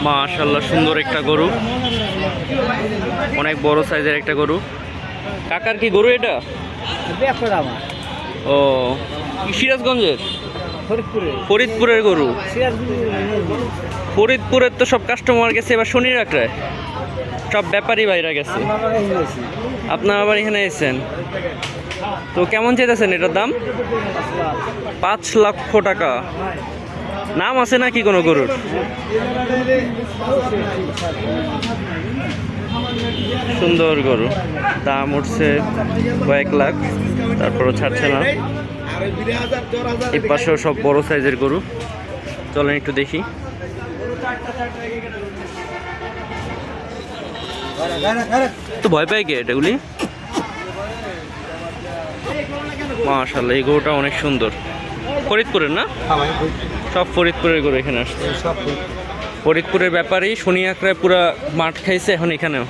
মাশাআল্লাহ সুন্দর একটা গরু, অনেক বড় সাইজের একটা গরু। কাকার কি গরু এটা? ও সিরাজগঞ্জের, ফরিদপুরের গরু। ফরিদপুরের তো সব কাস্টমার গেছে এবার শনি রাখরায়, সব ব্যাপারী বাইরা গেছে। আপনার আবার এখানে এসেছেন, তো কেমন চাইতেছেন এটার দাম? 5 লক্ষ টাকা। নাম আছে নাকি কোনো গরুর? সুন্দর গরু, দাম উঠছে কয়েক লাখ, তারপরও ছাড়ছে না। এই পাশেও সব বড় সাইজের গরু, চলেন একটু দেখি। তো ভয় পাই কে এটাগুলি? মাশাআল্লাহ এই গরুটা অনেক সুন্দর। ফরিদপুরের না? সব ফরিদপুরের গরু এখানে আসছে। ফরিদপুরের ব্যাপারই শনি আঁকড়ায় পুরা মাঠ খাইছে, এখন এখানেও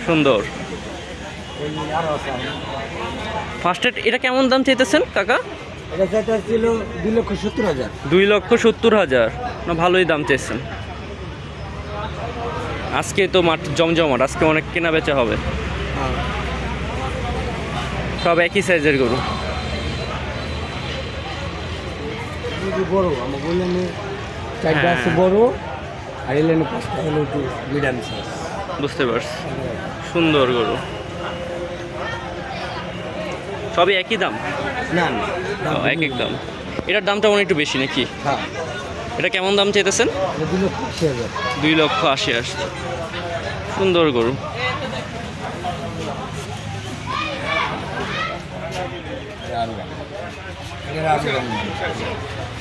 সুন্দর। ফার্স্ট এটা কেমন দাম চাইতেছেন কাকা? এটা চাইতে ছিল 2,70,000। 2,70,000 না, ভালোই দাম চাইছেন। আজকে তো মাঠ জমজমাট, আজকে অনেক কেনা বেচা হবে। সব একই সাইজের গরু। বড় আমার বললেন চারটা আছে বড়, আর এলেন 5টা হলো একটু মিডিয়াম সাইজ। বুঝতে পারছি, সুন্দর গরু। সবই একই দাম? না এক এক দাম। এটার দামটা অনেক একটু বেশি নাকি? হ্যাঁ। এটা কেমন দাম চাইতেছেন? 2,80,000। 2,80,000 আসছে। সুন্দর গরু।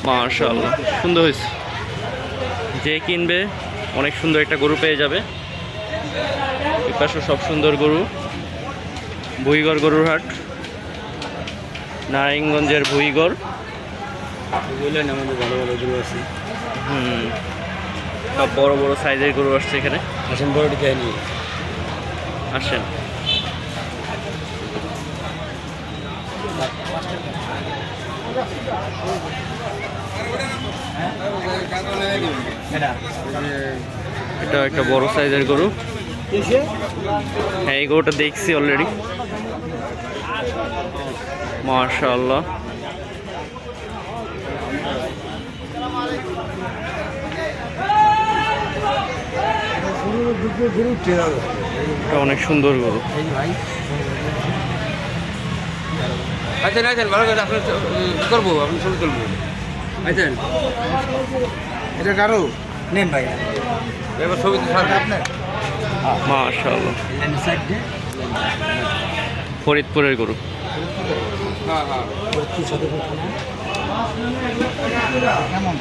মাশাআল্লাহ সুন্দর হয়েছে, যে কিনবে অনেক সুন্দর একটা গরু পেয়ে যাবে। এই পাশে সব সুন্দর গরু। ভুইগড় গরুর হাট, নারায়ণগঞ্জের ভুইগড়। বললেন আমাদের ভালো ভালো গরু আছে। সব বড় বড় সাইজের গরু আসছে এখানে। আসেন বড়টিকে নিয়ে আসেন। এটা একটা বড় সাইজের গরু। হ্যাঁ এই গরুটা দেখছি অলরেডি। মাশাআল্লাহ এটা অনেক সুন্দর গরু। আচ্ছা আচ্ছা ভালো করে আপনি করবো, আপনি ছবি তুলবো। আচ্ছা এটা কারো নেন ভাই, এবার ছবি তো ছাড়বে আপনার। মাশাআল্লাহ ফরিদপুরের গরু। হ্যাঁ হ্যাঁ কেমন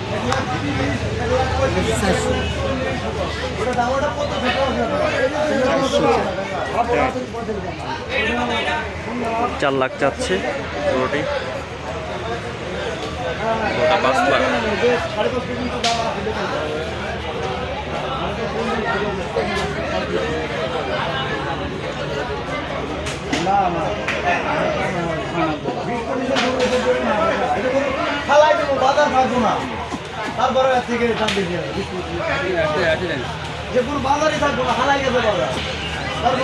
চার লাখ চাচ্ছে গরুটি, 5 লাখ।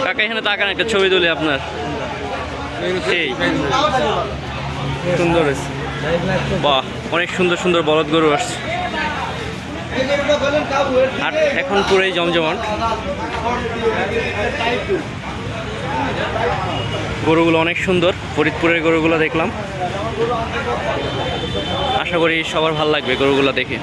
কাকা এখানে তাকান, একটা ছবি তুলি আপনার। এই সুন্দর হয়েছে, বাহ অনেক সুন্দর সুন্দর বলদ গরু আসছে। আর এখন পুরোই জমজমাট। গরুগুলো অনেক সুন্দর, ফরিদপুরের গরুগুলো দেখলাম। আশা করি সবার ভালো লাগবে গরুগুলো দেখে।